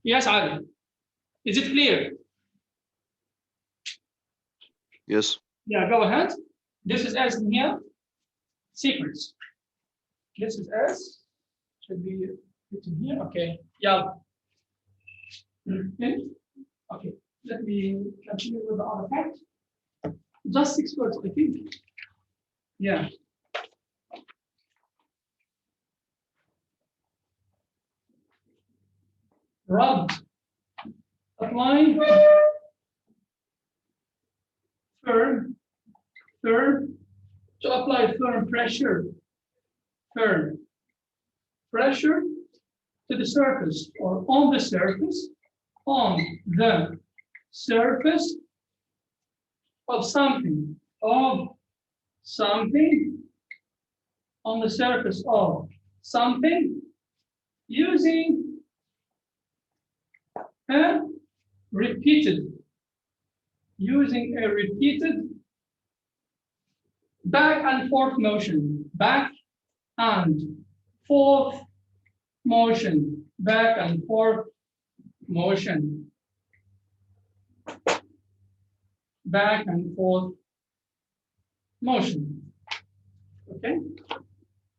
Yes, Ali. Is it clear? Yes. Yeah, go ahead. This is S in here. Secrets. This is S. Should be written here. Okay. Yeah. Okay. Let me continue with the other fact. Just 6 words, I think. Yeah. Rub. Apply. Firm. Firm. To apply firm pressure. Firm. Pressure to the surface or on the surface. On the surface of something. Of something. On the surface of something. Using a repeated back and forth motion, back and forth motion, back and forth motion, back and forth motion. Okay,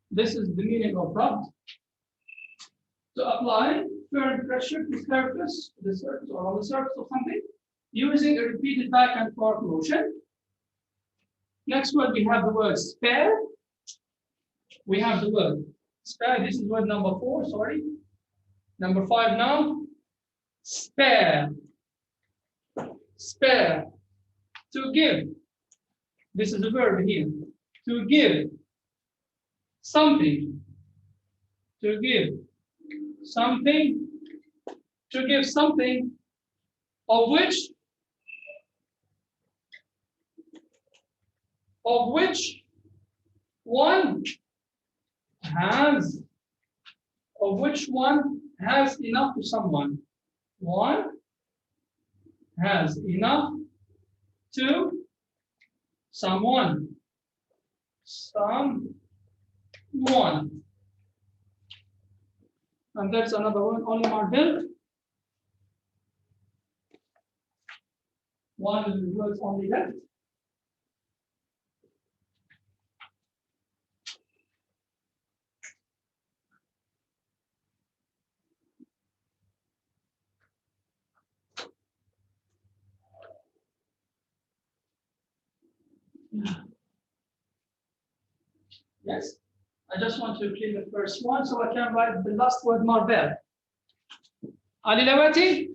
this is the meaning of rub. To apply firm pressure to the surface or on the surface of something, using a repeated back and forth motion. Next word, we have the word spare. We have the word spare. This is word number 4, sorry. Number 5 now. Spare. Spare. To give. This is a verb here. To give something. To give something. To give something of which one has enough to someone. One has enough to someone. Someone. And that's another one, only Marvel. One words only left. Yes, I just want to clear the first one so I can write the last word Marvel. Ali Lawati?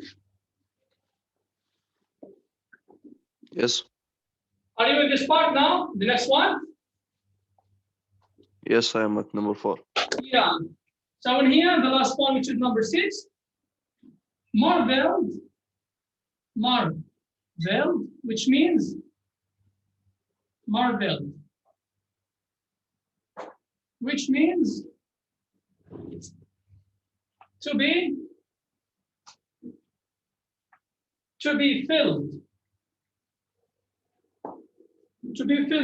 Yes. Are you in this part now? The next one? Yes, I am at number 4. Yeah. So in here, the last one, which is number 6, marveled, which means marveled, which means to be filled,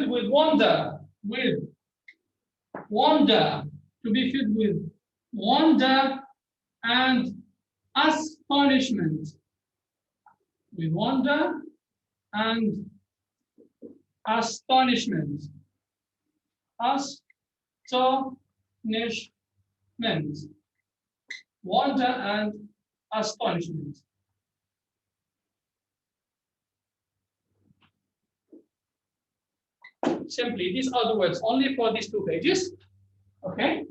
with wonder, to be filled with wonder and astonishment, with wonder and astonishment, wonder and astonishment. Simply, these are the words only for these 2 pages. Okay.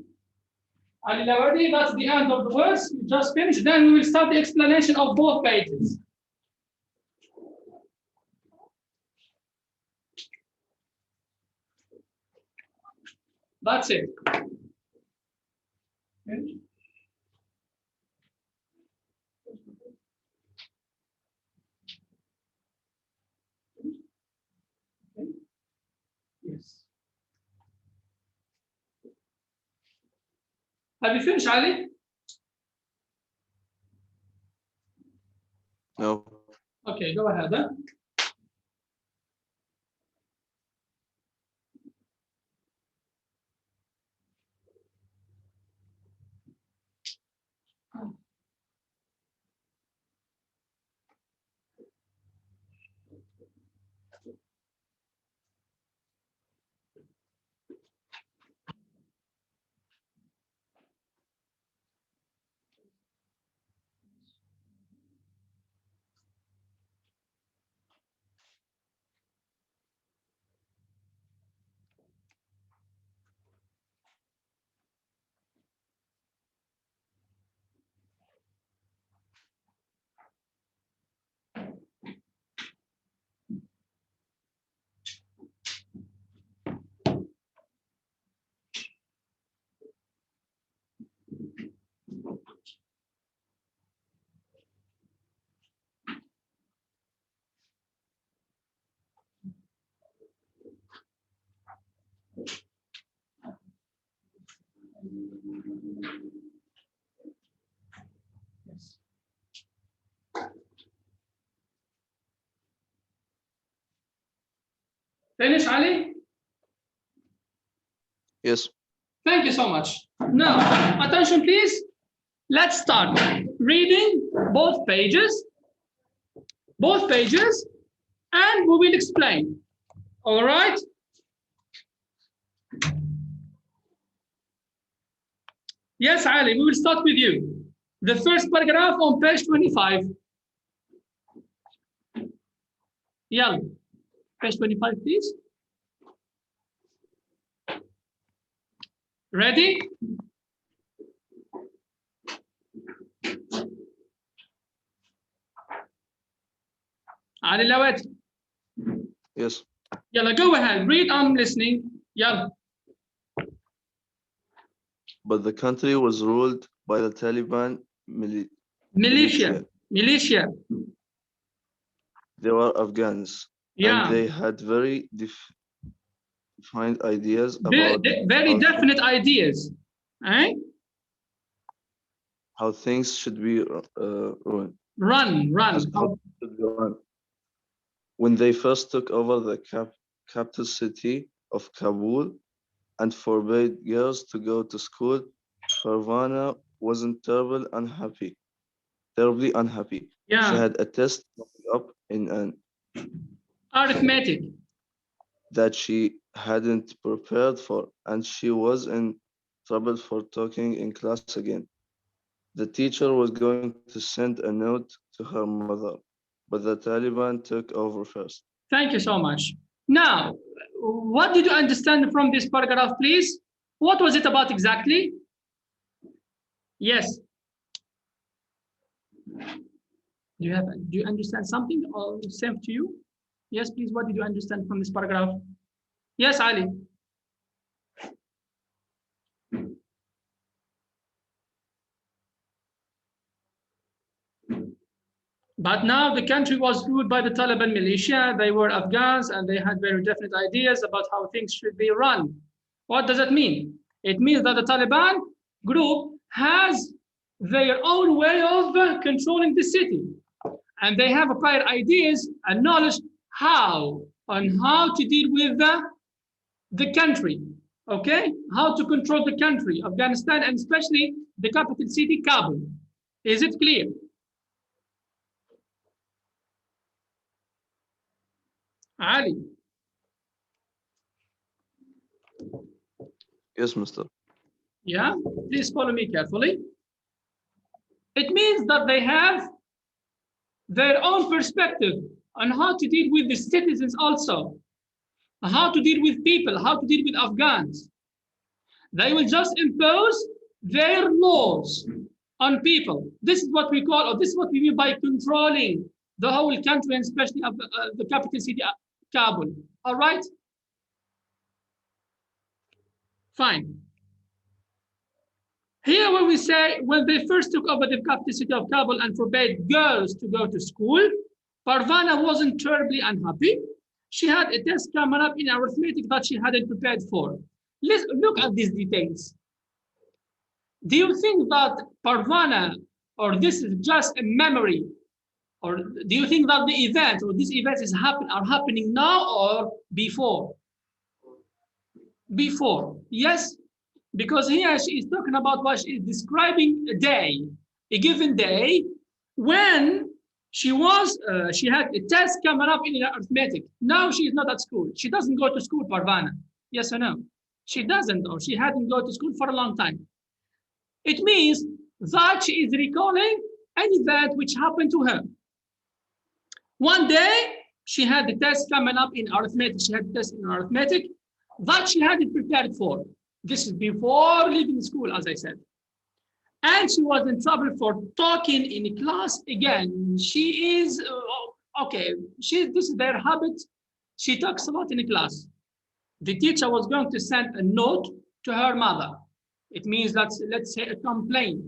And already that's the end of the words. We just finished. Then we will start the explanation of both pages. That's it. Okay. Yes. Have you finished, Ali? No. Okay, go ahead. Huh? Finish, Ali? Yes. Thank you so much. Now, attention, please. Let's start reading both pages, and we will explain. All right? Yes, Ali, we will start with you. The first paragraph on page 25. Yeah, page 25, please. Ready? Ali Lawet. Yes. Yalla, go ahead. Read, I'm listening. Yalla. But the country was ruled by the Taliban Militia. They were Afghans, Yeah. and they had very defined ideas about very definite ideas. Eh? how things should be run. When they first took over the capital city of Kabul and forbade girls to go to school, Parvana wasn't terribly unhappy. Yeah. She had a test coming up in an arithmetic that she hadn't prepared for, and she was in trouble for talking in class again. The teacher was going to send a note to her mother, but the Taliban took over first. Thank you so much. Now, what did you understand from this paragraph, please? What was it about exactly? Yes. Do you understand something or same to you? Yes, please. What did you understand from this paragraph? Yes, Ali. But now the country was ruled by the Taliban militia. They were Afghans and they had very definite ideas about how things should be run. What does that mean? It means that the Taliban group has their own way of controlling the city. And they have prior ideas and knowledge how to deal with the country. Okay? How to control the country, Afghanistan, and especially the capital city, Kabul. Is it clear? Ali. Yes, mister. Yeah, please follow me carefully. It means that they have their own perspective on how to deal with the citizens also, how to deal with people, how to deal with Afghans. They will just impose their laws on people. This is what we call, or this is what we mean by controlling the whole country, and especially the capital city, Kabul. All right? Fine. Here when we say, when they first took over the capital city of Kabul and forbade girls to go to school, Parvana wasn't terribly unhappy. She had a test coming up in arithmetic that she hadn't prepared for. Let's look at these details. Do you think that Parvana, or this is just a memory, or do you think that the event or this event are happening now or before? Before, yes, because here she is talking about what she is describing a day, a given day, when she had a test coming up in arithmetic. Now she is not at school. She doesn't go to school, Parvana. Yes or no? She doesn't, or she hadn't gone to school for a long time. It means that she is recalling an event which happened to her. One day, she had the test coming up in arithmetic. She had a test in arithmetic that she hadn't prepared for. This is before leaving school, as I said. And she was in trouble for talking in class again. She is, this is their habit. She talks a lot in class. The teacher was going to send a note to her mother. It means that, let's say, a complaint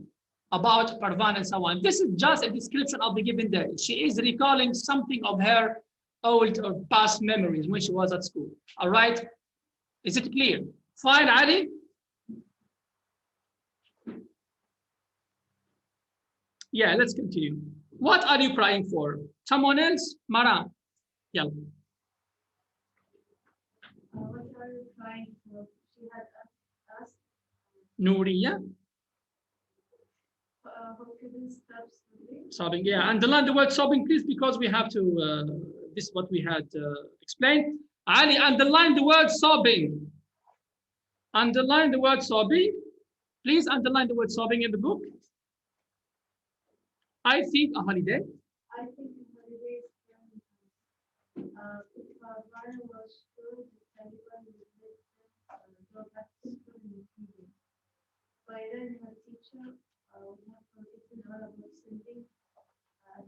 about Parvana and so on. This is just a description of the given day. She is recalling something of her old or past memories when she was at school. All right? Is it clear? Fine, Ali? Yeah, let's continue. What are you crying for? Someone else? Mara. Yeah. trying to, she had asked, Nouriya. who couldn't stop sobbing. Sobbing, yeah. Underline the word sobbing, please, because we have to, this is what we had explained. Ali, underline the word sobbing. Underline the word sobbing. Please underline the word sobbing in the book. I think a holiday. I think the holidays when Farvana was sure the Taliban would let them go back to school in the evening. By then, her teacher would have forgotten all about sending that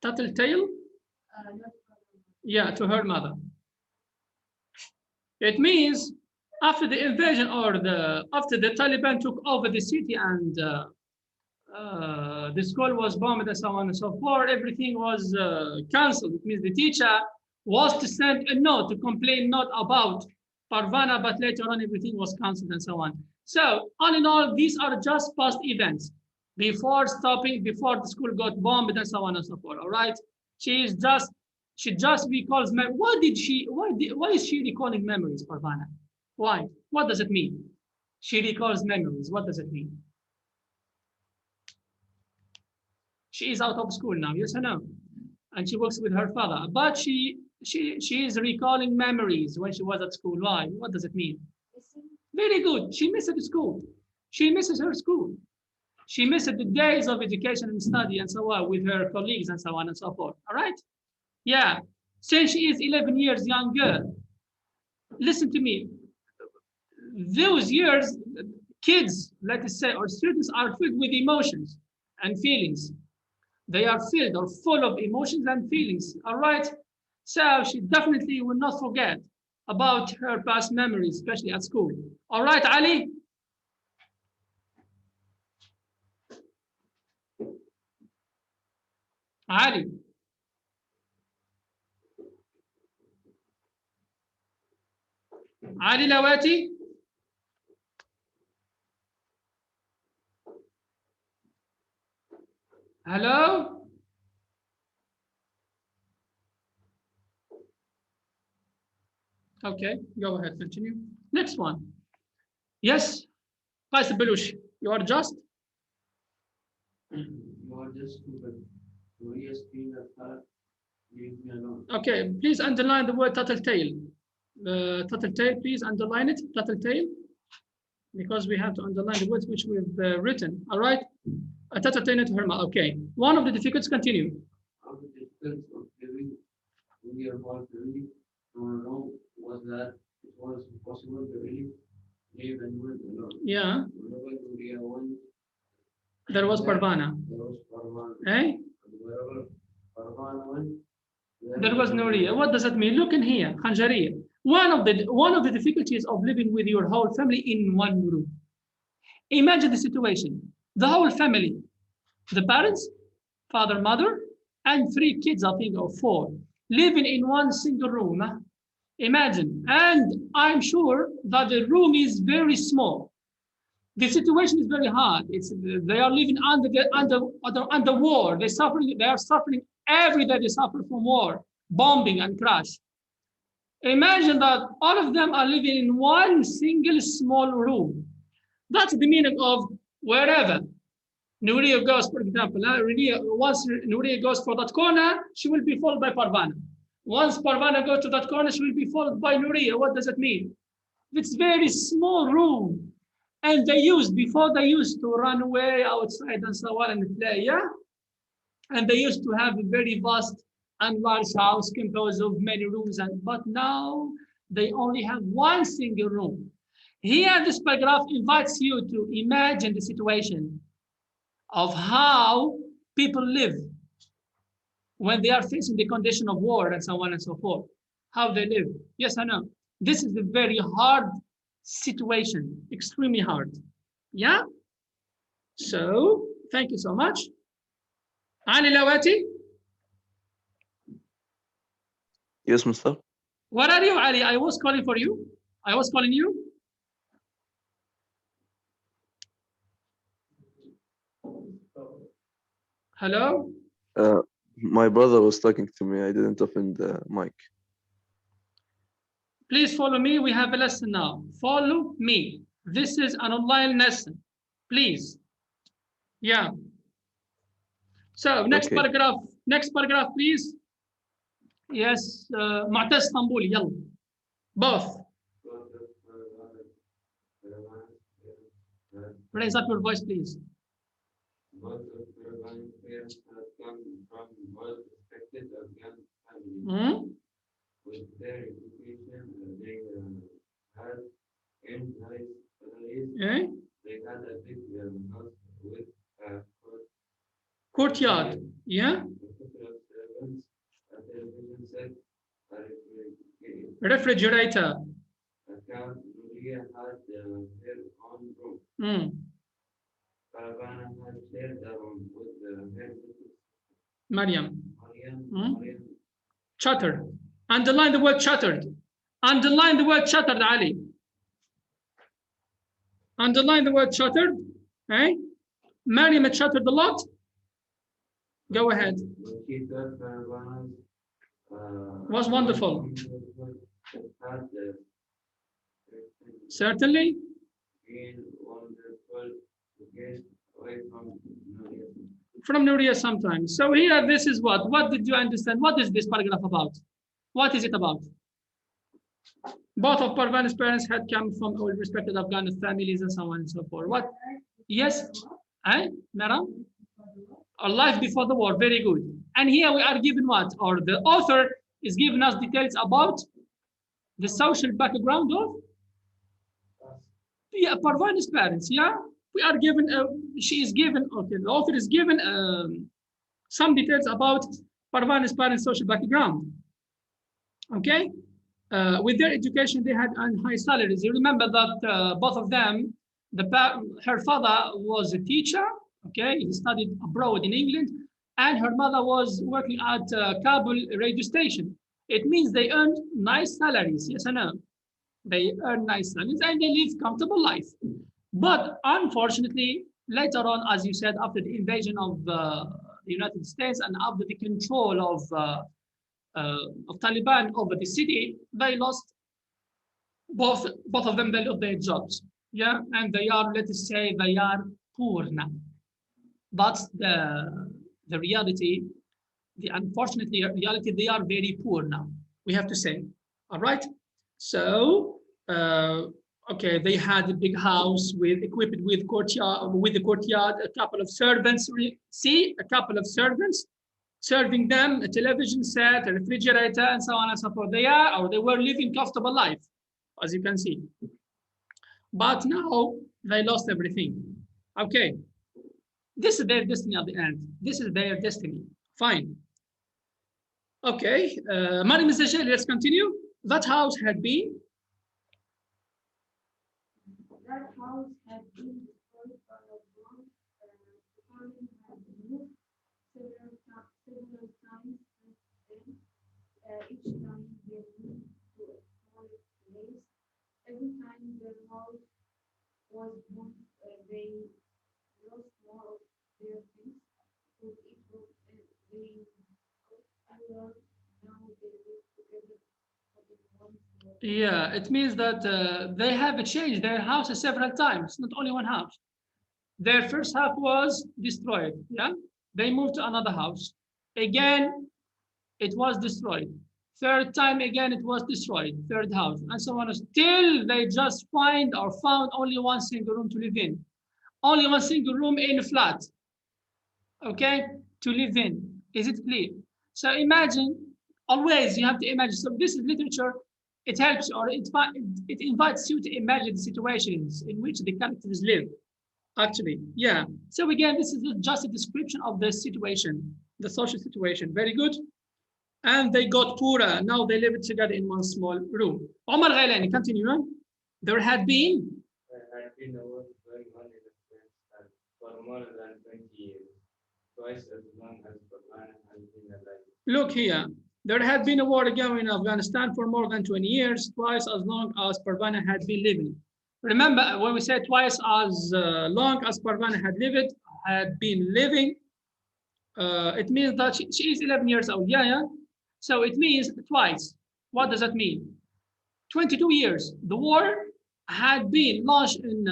Tattletale. not Farvana. Yeah, to her mother. It means after the invasion or after the Taliban took over the city and the school was bombed and so on and so forth, everything was cancelled. It means the teacher was to send a note to complain not about Parvana, but later on everything was cancelled and so on. So all in all, these are just past events before the school got bombed and so on and so forth. All right, she just recalls. Why is she recalling memories, Parvana? Why? What does it mean? She recalls memories. What does it mean? She is out of school now, yes or no? And she works with her father, but she is recalling memories when she was at school. Why? What does it mean? Very good. She misses school. She misses her school. She misses the days of education and study and so on with her colleagues and so on and so forth. All right? Yeah. Since she is 11 years younger, listen to me. Those years, kids, let us say, or students are filled with emotions and feelings. They are filled or full of emotions and feelings. All right. So she definitely will not forget about her past memories, especially at school. All right, Ali. Ali. Ali Lawati. Hello. Okay, go ahead, continue. Next one. Yes, Qais Belush, you are just? You are just stupid. Maria screamed at her, leave me alone. Okay, please underline the word tattletale. Tattletale, please underline it, tattletale, because we have to underline the words which we've written, all right? Tattletale to Herma, okay. One of the difficulties, continue. How the difference of living in your whole family from alone was that it was impossible to really live anyone alone. Yeah, Whenever Maria went, there was Parvana. there was Parvana. Eh? And wherever Parvana went, There was Nouria. What does that mean? Look in here, Khanjariya. One of the difficulties of living with your whole family in one room. Imagine the situation. The whole family, the parents, father, mother, and 3 kids, I think, or 4, living in one single room. Imagine. And I'm sure that the room is very small. The situation is very hard. They are living under war. They are suffering every day. They suffer from war, bombing, and crash. Imagine that all of them are living in one single small room. That's the meaning of wherever Nouria goes, for example. Once Nouria goes for that corner, she will be followed by Parvana. Once Parvana goes to that corner, she will be followed by Nouria. What does it mean? It's very small room. And before they used to run away outside and so on and play, yeah? And they used to have a very vast and large house composed of many rooms, but now they only have one single room. Here, this paragraph invites you to imagine the situation of how people live when they are facing the condition of war and so on and so forth. How they live. Yes or no? This is a very hard situation, extremely hard. Yeah? So, thank you so much. Ali Lawati? Yes, Mister. Where are you, Ali? I was calling for you. I was calling you. Hello? My brother was talking to me. I didn't open the mic. Please follow me. We have a lesson now. Follow me. This is an online lesson. Please. Yeah. So next Okay. paragraph. Next paragraph, please. Yes. Mu'taz Stambuli. Yalla. Both. Raise up your voice, please. Both of Parvana's parents had come from well-respected Afghan families. Hmm? With their education, they had earned high salaries. Eh? They had a big house with a Courtyard. Yeah. couple of servants, a television set, a Refrigerator. account. Nuria had her own room. Hmm. Paravana had shared a room with her little Maryam. Mariam. Hmm? Mariam Chattered. Underline the word chattered. Underline the word chattered, Ali. Underline the word chattered. Eh? Maryam chattered a lot. Go ahead. when she thought Paravana's Was wonderful. had Certainly. been wonderful to get away from Nuria. From Nuria sometimes. So here, this is what? What did you understand? What is this paragraph about? What is it about? Both of Parvana's parents had come from well-respected Afghan families and so on and so forth. What? Yes? Eh? Mara? A life before the war. Very good. And here we are given what? Or the author is giving us details about the social background of Parvana's parents. Yeah? We are given, she is given, okay, the author is given some details about Parvana's parents' social background. Okay? With their education, they had high salaries. You remember that both of them, her father was a teacher, okay? He studied abroad in England, and her mother was working at Kabul radio station. It means they earned nice salaries, yes or no? They earn nice salaries and they live comfortable life. But unfortunately, later on, as you said, after the invasion of the United States and after the control of Taliban over the city, they lost both of them. They lost their jobs, yeah, and they are, let us say, they are poor now. That's the reality. The unfortunate reality, they are very poor now. We have to say, all right. So okay, they had a big house equipped with courtyard, a couple of servants. See, a couple of servants serving them a television set, a refrigerator, and so on and so forth. They were living comfortable life, as you can see. But now they lost everything. Okay, this is their destiny at the end. This is their destiny. Fine. Okay, Maryam Zajali, let's continue. That house had been. That house had been destroyed by a bomb. The family had moved several times since then. Each time they moved to a smaller place. Every time their house was moved, they lost more of their things. With each of they now they live together. Yeah, it means that they have changed their houses several times, not only one house. Their first house was destroyed. Yeah, they moved to another house. Again, it was destroyed. Third time again, it was destroyed. Third house, and so on. Still, they just found only one single room to live in. Only one single room in a flat. Okay, to live in. Is it clear? So imagine. Always, you have to imagine. So this is literature. It helps, or it invites you to imagine situations in which the characters live. Actually, yeah. So again, this is just a description of the situation, the social situation. Very good. And they got poorer. Now they live together in one small room. Omar Ghailani, continue on. There had been a war going on in Afghanistan for more than 20 years, twice as long as Parvana has been alive. Look here. There had been a war going in Afghanistan for more than 20 years, twice as long as Parvana had been living. Remember, when we say twice as long as Parvana had been living, it means that she is 11 years old. Yeah, yeah. So it means twice. What does that mean? 22 years. The war had been launched in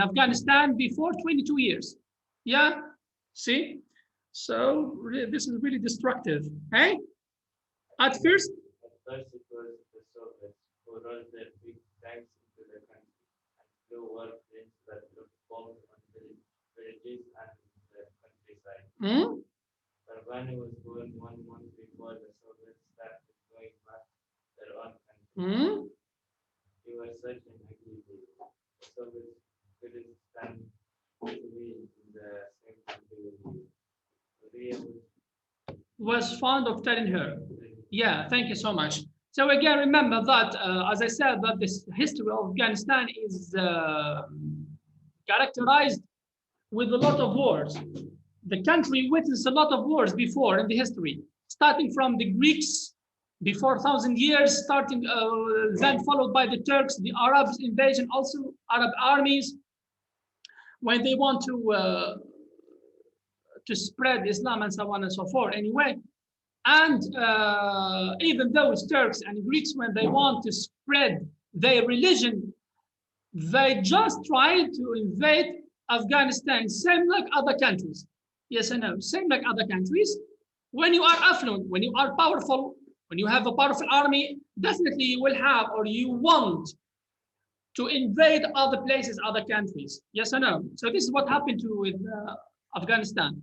Afghanistan before 22 years. Yeah, see? So this is really destructive, hey? At first, At first, it was the Soviets who rolled their big tanks into the country and flew warplanes that dropped bombs on villages and the countryside. hmm? Parvani was born 1 month before the Soviets started going back their own country. Hmm? He was such an ugly baby. The Soviets couldn't stand to be in the same country with you. Korea Was fond of telling her. Yeah, thank you so much. So again, remember that, as I said, that this history of Afghanistan is characterized with a lot of wars. The country witnessed a lot of wars before in the history, starting from the Greeks before 1,000 years, starting then followed by the Turks, the Arabs invasion, also Arab armies, when they want to spread Islam and so on and so forth. Anyway, and even those Turks and Greeks, when they want to spread their religion, they just try to invade Afghanistan, same like other countries. Yes and no, same like other countries. When you are affluent, when you are powerful, when you have a powerful army, definitely you will have or you want to invade other places, other countries. Yes or no? So this is what happened with Afghanistan.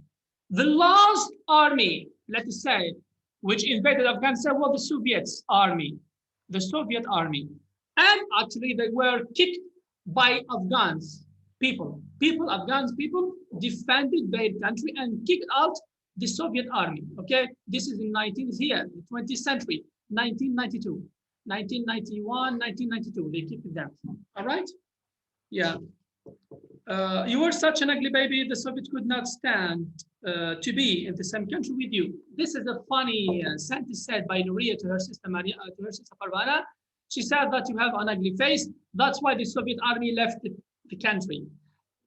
The last army, let us say, which invaded Afghanistan was the Soviets army, the Soviet army. And actually they were kicked by Afghans, Afghans people defended their country and kicked out the Soviet army, okay? This is in 20th century, 1992, 1991, 1992, they kicked them, all right? Yeah. You were such an ugly baby, the Soviets could not stand to be in the same country with you. This is a funny sentence said by Nuria to her sister Maria, to her sister Parvana. She said that you have an ugly face. That's why the Soviet army left the country.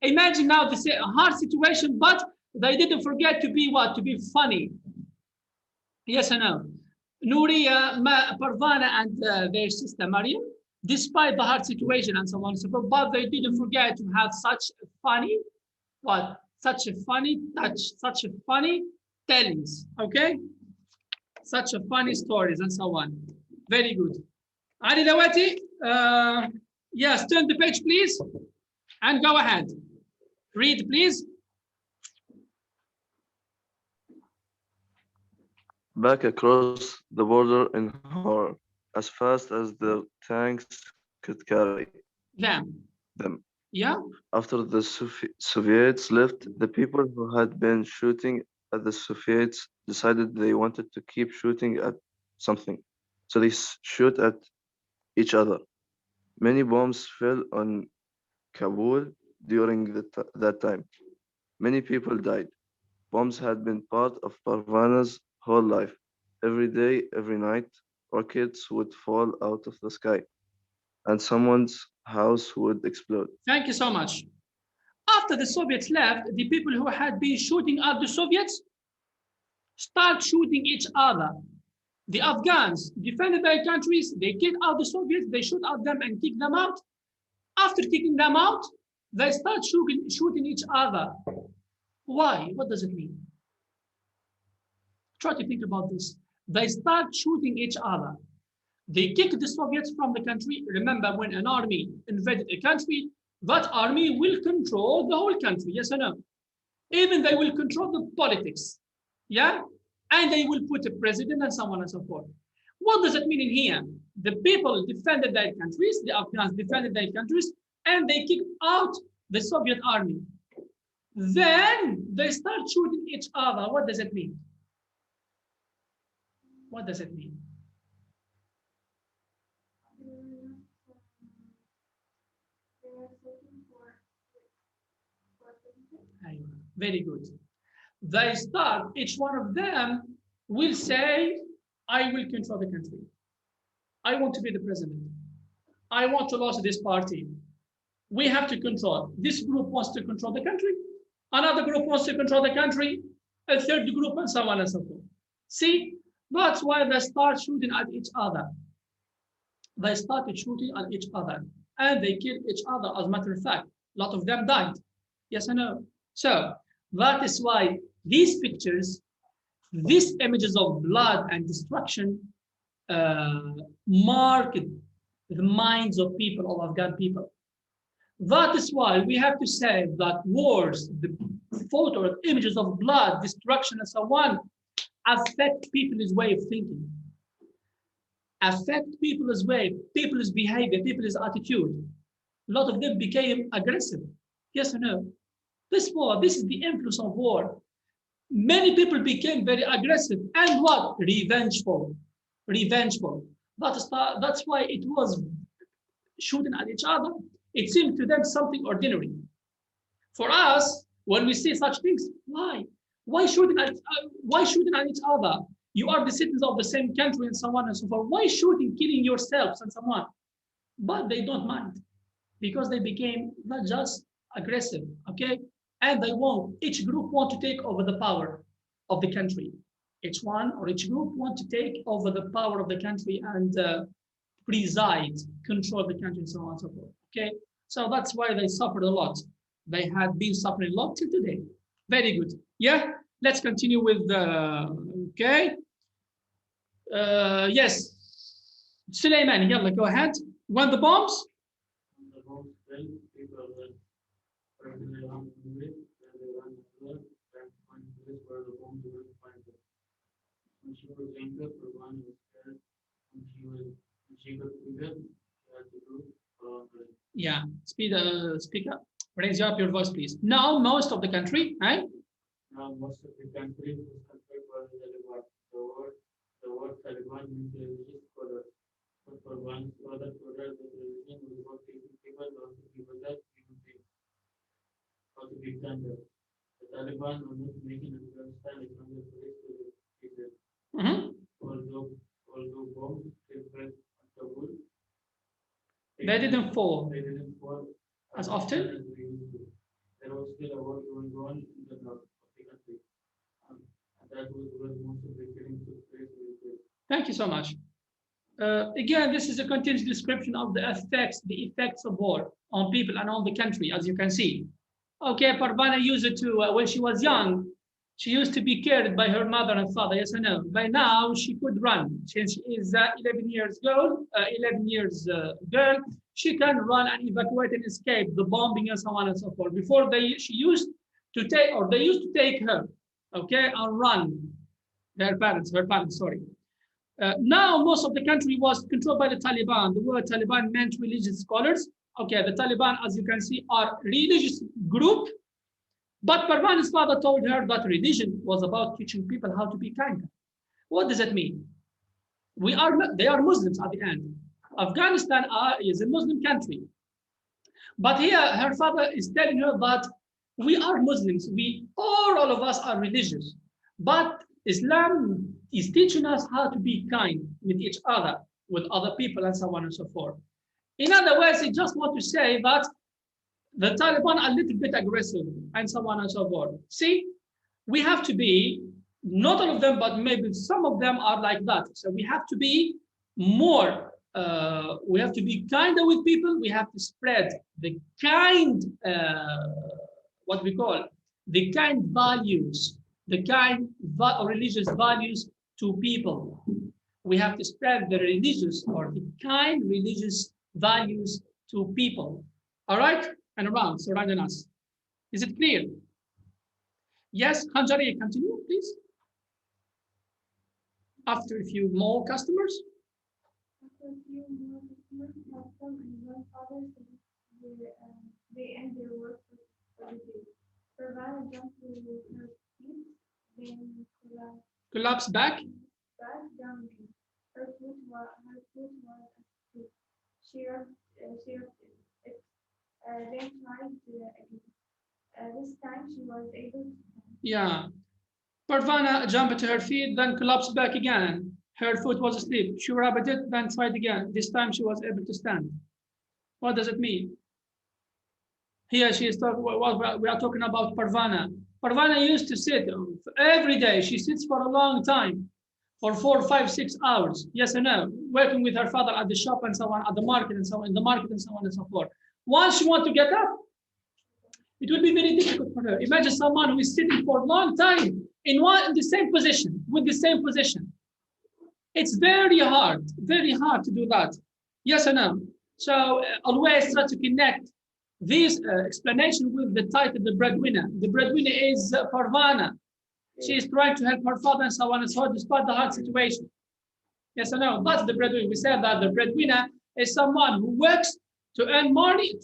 Imagine now this hard situation, but they didn't forget to be what? To be funny. Yes or no? Nuria, Parvana, and their sister Mariam, despite the hard situation and so on and so forth, but they didn't forget to have such a funny, what? Such a funny touch, such a funny tellings, okay? Such a funny stories and so on. Very good. Ali Dawati, yes, turn the page, please, and go ahead. Read, please. Back across the border in horror, as fast as the tanks could carry Them. them. Yeah. After the Soviets left, the people who had been shooting at the Soviets decided they wanted to keep shooting at something. So they shoot at each other. Many bombs fell on Kabul during that time. Many people died. Bombs had been part of Parvana's whole life. Every day, every night, rockets would fall out of the sky and someone's house would explode. Thank you so much. After the Soviets left, the people who had been shooting at the Soviets start shooting each other. The Afghans defended their countries, they kicked out the Soviets, they shoot at them and kick them out. After kicking them out, they start shooting each other. Why? What does it mean? Try to think about this. They start shooting each other. They kick the Soviets from the country. Remember, when an army invaded a country, that army will control the whole country, yes or no? Even they will control the politics, yeah? And they will put a president and so on and so forth. What does it mean in here? The people defended their countries, the Afghans defended their countries, and they kicked out the Soviet army. Then they start shooting each other. What does it mean? What does it mean? Very good. They start, each one of them will say, I will control the country. I want to be the president. I want to launch this party. We have to control. This group wants to control the country. Another group wants to control the country. A third group and so on and so forth. See, that's why they start shooting at each other. they started shooting at each other and they killed each other. As a matter of fact, a lot of them died. Yes or no? So that is why these pictures, these images of blood and destruction marked the minds of people, of Afghan people. That is why we have to say that wars, the photos, images of blood, destruction, and so on, affect people's way of thinking, affect people's way, people's behavior, people's attitude. A lot of them became aggressive. Yes or no? This war, this is the influence of war. Many people became very aggressive and what? Revengeful. Revengeful. That's why it was shooting at each other. It seemed to them something ordinary. For us, when we see such things, why? Why shooting at each other? You are the citizens of the same country and so on and so forth. Why shooting, killing yourselves and so on? But they don't mind because they became not just aggressive, okay? And they want, each group want to take over the power of the country. Each one or each group want to take over the power of the country and preside, control the country and so on and so forth, okay? So that's why they suffered a lot. They had been suffering a lot till today. Very good. Yeah, let's continue with the, okay. Yes, Suleiman, yalla, go ahead. When the bombs? When the bombs fell, people were running around the way, and they ran over and find a place where the bombs were find them. When she was younger, Parvana was scared. When she got bigger, she had to go around her. Yeah, speak up. Raise up your voice, please. Now, most of the country, right? Now, most of the country is controlled by the Taliban. The word Taliban means religious scholar. But Parvana's father told her that religion was about teaching people how to be better human beings, how to be kinder. The Taliban are not making Afghanistan a kinder place to live, he said. Although bombs still fell on Kabul, They didn't fall they didn't fall as often. as they used to. There was still a war going on in the north of the country. And that was where most of the killing took place. Thank you so much. Again, this is a continuous description of the effects of war on people and on the country, as you can see. Okay, Parvana used it to, when she was young, she used to be cared by her mother and father, yes or no? By now, she could run. Since she is 11 years old, girl, she can run and evacuate and escape the bombing and so on and so forth. Before they used to take her, okay, and run. Her parents, sorry. Now, most of the country was controlled by the Taliban. The word Taliban meant religious scholars. Okay, the Taliban, as you can see, are religious group. But Parvana's father told her that religion was about teaching people how to be kind. What does that mean? They are Muslims at the end. Afghanistan is a Muslim country. But here, her father is telling her that we are Muslims. All of us are religious. But Islam is teaching us how to be kind with each other, with other people, and so on and so forth. In other words, I just want to say that the Taliban are a little bit aggressive, and so on and so forth. See, we have to be, not all of them, but maybe some of them are like that. So we have to be more, we have to be kinder with people. We have to spread the kind, what we call, the kind values, the kind religious values to people. We have to spread the religious or the kind religious values to people. All right? And around, surrounding us. Is it clear? Yes, Hanjari, continue, please. After a few more customers. After a few more customers have come and gone, others they end their work for the day. Parvana jumped to her feet, then Collapse back. down again. Her foot was asleep. She rubbed it. Then tried again. This time she was able to stand. Yeah. Parvana jumped to her feet, then collapsed back again. Her foot was asleep. She rubbed it, then tried again. This time she was able to stand. What does it mean? Here she is talking. We are talking about Parvana. Parvana used to sit every day. She sits for a long time. for 4, 5, 6 hours. Yes or no? Working with her father at the shop and so on, at the market and so on, in the market and so on and so forth. Once she wants to get up, it will be very difficult for her. Imagine someone who is sitting for a long time in the same position, with the same position. It's very hard to do that. Yes or no? So always try to connect this explanation with the title, the breadwinner. The breadwinner is Parvana. She is trying to help her father and so on and so on, despite the hard situation. Yes or no? That's the breadwinner. We said that the breadwinner is someone who works to earn money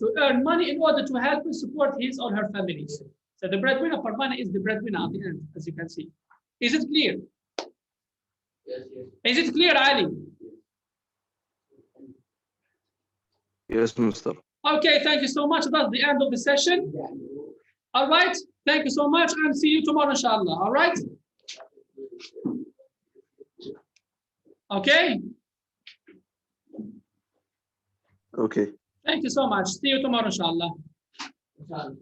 in order to help and support his or her family. So the breadwinner, Parvana, is the breadwinner at the end, as you can see. Is it clear? Yes, yes. Is it clear, Ali? Yes, Mr. Okay, thank you so much. That's the end of the session. All right, thank you so much, and see you tomorrow, inshallah. All right? Okay. Okay. Thank you so much. See you tomorrow, inshallah. Inshallah.